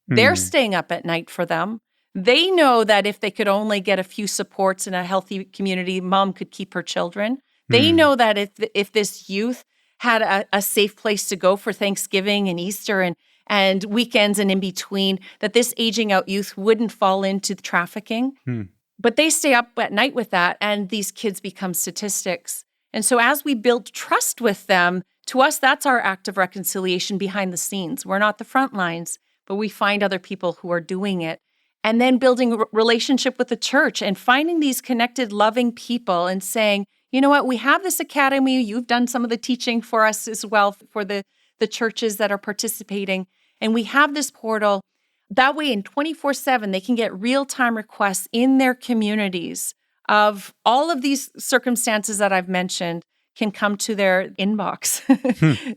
They're staying up at night for them. They know that if they could only get a few supports in a healthy community, mom could keep her children. They know that if this youth had a safe place to go for Thanksgiving and Easter and weekends and in between, that this aging out youth wouldn't fall into the trafficking. But they stay up at night with that, and these kids become statistics. And so as we build trust with them, to us, that's our act of reconciliation behind the scenes. We're not the front lines, but we find other people who are doing it. And then building a relationship with the church and finding these connected, loving people and saying, you know what, we have this academy. You've done some of the teaching for us as well for the churches that are participating. And we have this portal. That way, in 24/7, they can get real-time requests in their communities of all of these circumstances that I've mentioned can come to their inbox,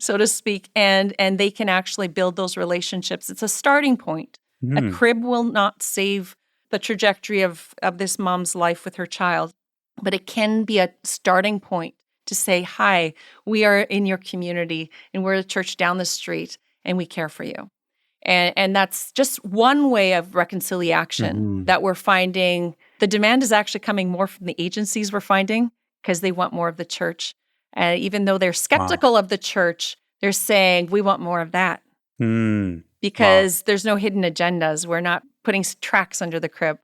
so to speak, and they can actually build those relationships. It's a starting point. A crib will not save the trajectory of this mom's life with her child, but it can be a starting point to say, hi, we are in your community, and we're a church down the street, and we care for you. And that's just one way of reconciliation that we're finding. The demand is actually coming more from the agencies we're finding because they want more of the church. Even though they're skeptical of the church, they're saying, we want more of that. Because there's no hidden agendas. We're not putting tracks under the crib.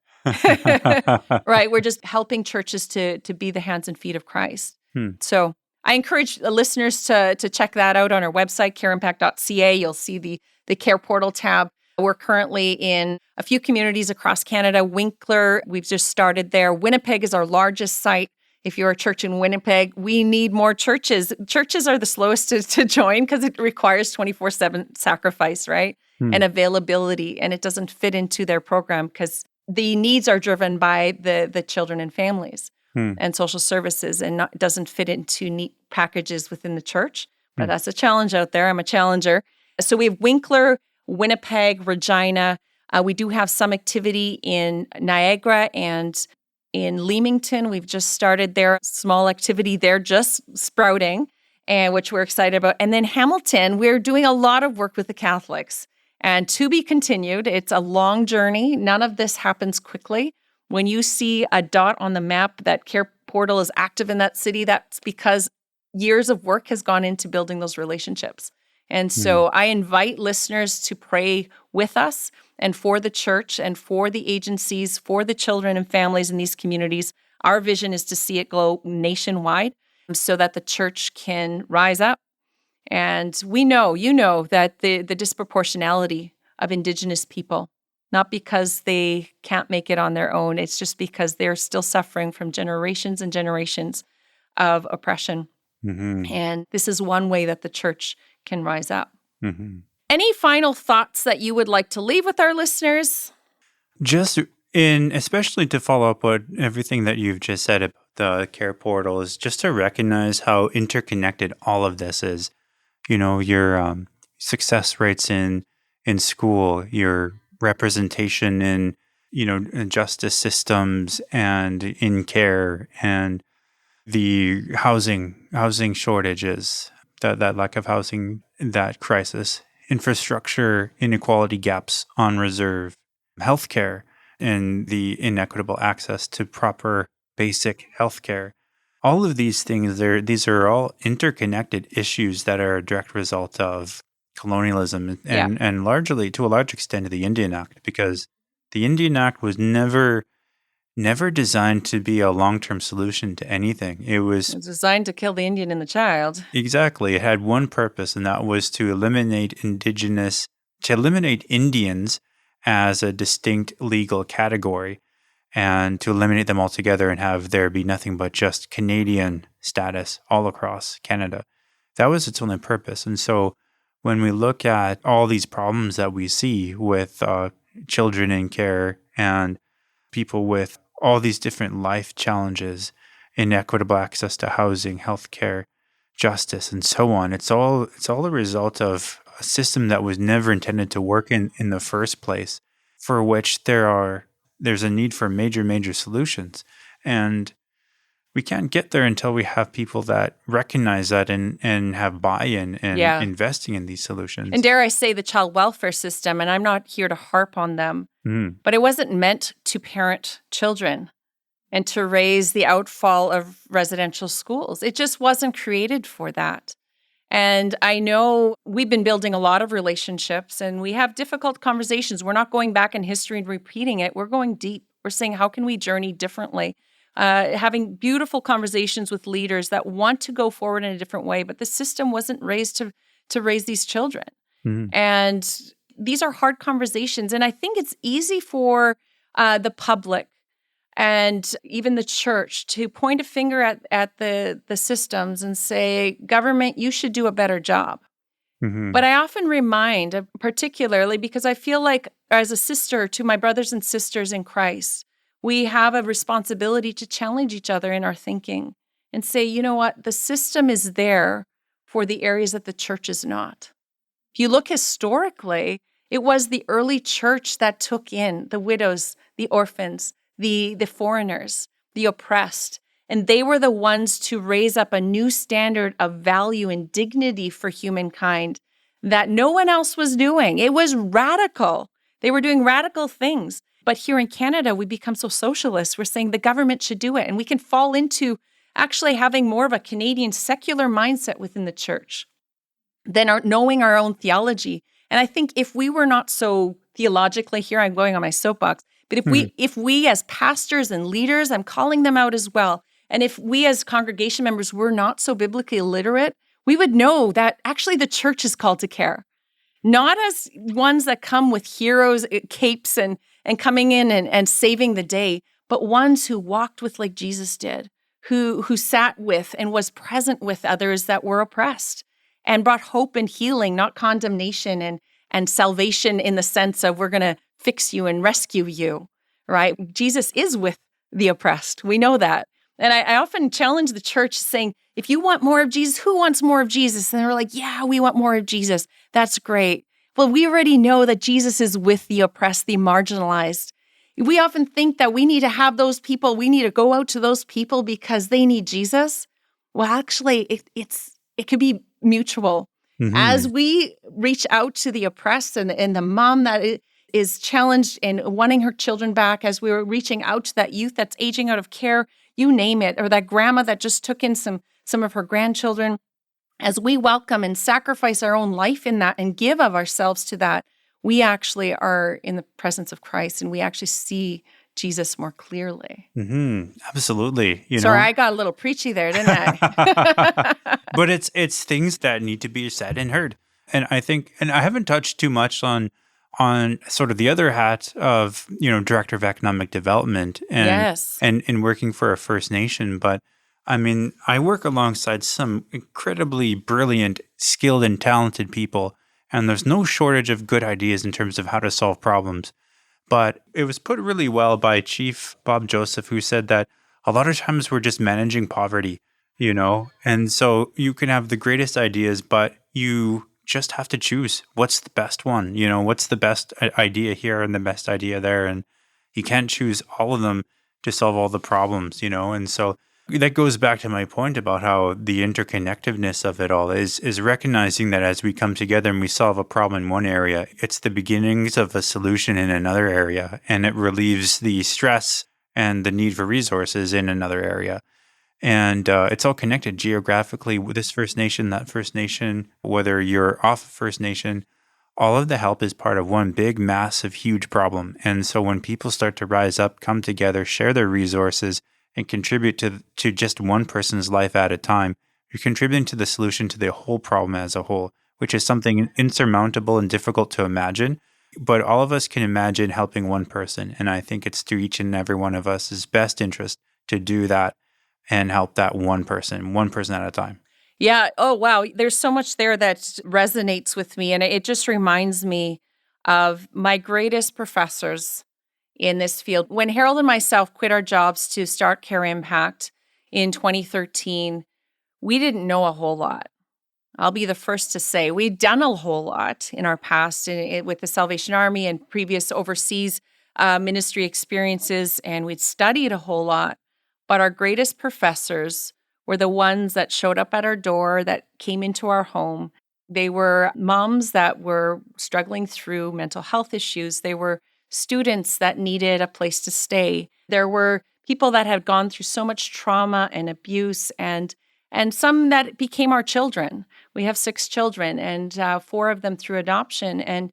Right? We're just helping churches to be the hands and feet of Christ. So I encourage the listeners to check that out on our website, careimpact.ca. You'll see the Care Portal tab. We're currently in a few communities across Canada. Winkler, we've just started there. Winnipeg is our largest site. If you're a church in Winnipeg, we need more churches. Churches are the slowest to join because it requires 24/7 sacrifice, right? And availability, and it doesn't fit into their program because the needs are driven by the children and families and social services, and it doesn't fit into neat packages within the church. But that's a challenge out there. I'm a challenger. So we have Winkler, Winnipeg, Regina. We do have some activity in Niagara and in Leamington. We've just started their small activity there, just sprouting, and which we're excited about. And then Hamilton, we're doing a lot of work with the Catholics. And to be continued, it's a long journey. None of this happens quickly. When you see a dot on the map that Care Portal is active in that city, that's because years of work has gone into building those relationships. And so I invite listeners to pray with us and for the church and for the agencies, for the children and families in these communities. Our vision is to see it go nationwide so that the church can rise up. And we know, that the disproportionality of Indigenous people, not because they can't make it on their own, it's just because they're still suffering from generations and generations of oppression. And this is one way that the church can rise up. Any final thoughts that you would like to leave with our listeners? Especially to follow up on everything that you've just said about the Care Portal, is just to recognize how interconnected all of this is. Your success rates in school, your representation in, justice systems and in care, and the housing shortages, that lack of housing, that crisis, infrastructure inequality gaps on reserve, healthcare, and the inequitable access to proper basic healthcare. All of these things, these are all interconnected issues that are a direct result of colonialism and largely, to a large extent, of the Indian Act, because the Indian Act was never designed to be a long-term solution to anything. It was designed to kill the Indian and the child. Exactly. It had one purpose, and that was to eliminate Indians as a distinct legal category, and to eliminate them altogether and have there be nothing but just Canadian status all across Canada. That was its only purpose. And so when we look at all these problems that we see with children in care and people with all these different life challenges, inequitable access to housing, healthcare, justice, and so on. It's all a result of a system that was never intended to work in the first place, for which there's a need for major solutions. And we can't get there until we have people that recognize that and have buy-in and investing in these solutions. And dare I say the child welfare system, and I'm not here to harp on them, but it wasn't meant to parent children and to raise the outfall of residential schools. It just wasn't created for that. And I know we've been building a lot of relationships and we have difficult conversations. We're not going back in history and repeating it. We're going deep. We're saying, how can we journey differently? Having beautiful conversations with leaders that want to go forward in a different way, but the system wasn't raised to raise these children. And these are hard conversations. And I think it's easy for the public and even the church to point a finger at the systems and say, government, you should do a better job. But I often remind, particularly because I feel like as a sister to my brothers and sisters in Christ, we have a responsibility to challenge each other in our thinking and say, you know what, the system is there for the areas that the church is not. If you look historically, it was the early church that took in the widows, the orphans, the foreigners, the oppressed, and they were the ones to raise up a new standard of value and dignity for humankind that no one else was doing. It was radical. They were doing radical things. But here in Canada, we become so socialist. We're saying the government should do it. And we can fall into actually having more of a Canadian secular mindset within the church than knowing our own theology. And I think if we were not so theologically, here I'm going on my soapbox, but if we as pastors and leaders, I'm calling them out as well, and if we as congregation members were not so biblically literate, we would know that actually the church is called to care. Not as ones that come with heroes, capes, and coming in and saving the day, but ones who walked with like Jesus did, who sat with and was present with others that were oppressed and brought hope and healing, not condemnation and salvation in the sense of we're going to fix you and rescue you, right? Jesus is with the oppressed. We know that. And I often challenge the church saying, if you want more of Jesus, who wants more of Jesus? And they're like, yeah, we want more of Jesus. That's great. Well, we already know that Jesus is with the oppressed, the marginalized. We often think that we need to have those people, we need to go out to those people because they need Jesus. Well, actually, it could be mutual. As we reach out to the oppressed and the mom that is challenged in wanting her children back, as we were reaching out to that youth that's aging out of care, you name it, or that grandma that just took in some of her grandchildren, as we welcome and sacrifice our own life in that and give of ourselves to that, we actually are in the presence of Christ and we actually see Jesus more clearly. Absolutely. Sorry, I got a little preachy there, didn't I? But it's things that need to be said and heard. And I think, and I haven't touched too much on sort of the other hat of, Director of Economic Development and working for a First Nation. But I mean, I work alongside some incredibly brilliant, skilled, and talented people, and there's no shortage of good ideas in terms of how to solve problems. But it was put really well by Chief Bob Joseph, who said that a lot of times we're just managing poverty, and so you can have the greatest ideas, but you just have to choose what's the best one, what's the best idea here and the best idea there. And you can't choose all of them to solve all the problems, and so that goes back to my point about how the interconnectedness of it all is recognizing that as we come together and we solve a problem in one area, it's the beginnings of a solution in another area, and it relieves the stress and the need for resources in another area. And it's all connected geographically with this First Nation, that First Nation, whether you're off of First Nation, all of the help is part of one big, massive, huge problem. And so when people start to rise up, come together, share their resources, and contribute to just one person's life at a time, you're contributing to the solution to the whole problem as a whole, which is something insurmountable and difficult to imagine. But all of us can imagine helping one person. And I think it's to each and every one of us' best interest to do that and help that one person at a time. Yeah. Oh, wow. There's so much there that resonates with me. And it just reminds me of my greatest professors in this field. When Harold and myself quit our jobs to start Care Impact in 2013, we didn't know a whole lot. I'll be the first to say we'd done a whole lot in our past with the Salvation Army and previous overseas ministry experiences, and we'd studied a whole lot. But our greatest professors were the ones that showed up at our door, that came into our home. They were moms that were struggling through mental health issues. They were students that needed a place to stay. There were people that had gone through so much trauma and abuse, and some that became our children. We have 6 children, and 4 of them through adoption. And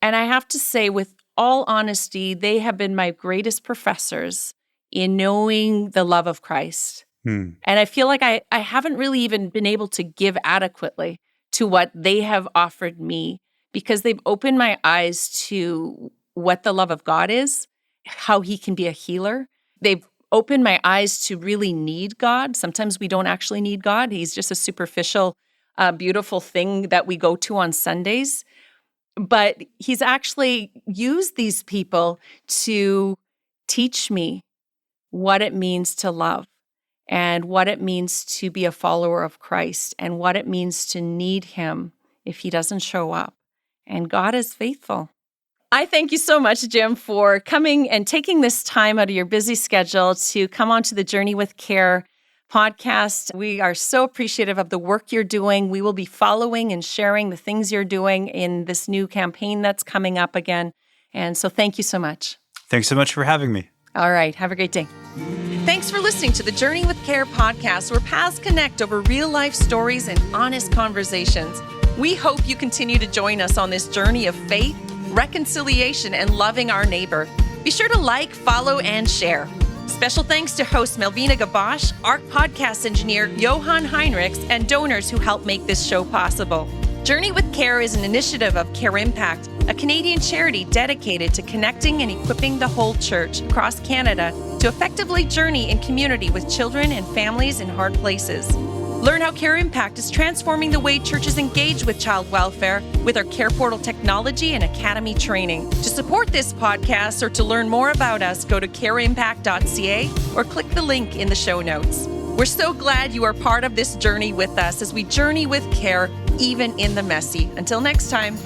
I have to say, with all honesty, they have been my greatest professors in knowing the love of Christ. And I feel like I haven't really even been able to give adequately to what they have offered me, because they've opened my eyes to what the love of God is, how he can be a healer. They've opened my eyes to really need God. Sometimes we don't actually need God. He's just a superficial, beautiful thing that we go to on Sundays. But he's actually used these people to teach me what it means to love, and what it means to be a follower of Christ, and what it means to need him if he doesn't show up. And God is faithful. I thank you so much, Jim, for coming and taking this time out of your busy schedule to come on to the Journey with Care podcast. We are so appreciative of the work you're doing. We will be following and sharing the things you're doing in this new campaign that's coming up again. And so thank you so much. Thanks so much for having me. All right. Have a great day. Thanks for listening to the Journey with Care podcast, where paths connect over real-life stories and honest conversations. We hope you continue to join us on this journey of faith, reconciliation, and loving our neighbor. Be sure to like, follow, and share. Special thanks to host Melvina Gabosh, our podcast engineer Johan Heinrichs, and donors who help make this show possible. Journey with Care is an initiative of Care Impact, a Canadian charity dedicated to connecting and equipping the whole church across Canada to effectively journey in community with children and families in hard places. Learn how Care Impact is transforming the way churches engage with child welfare with our Care Portal technology and academy training. To support this podcast or to learn more about us, go to careimpact.ca or click the link in the show notes. We're so glad you are part of this journey with us as we journey with care, even in the messy. Until next time.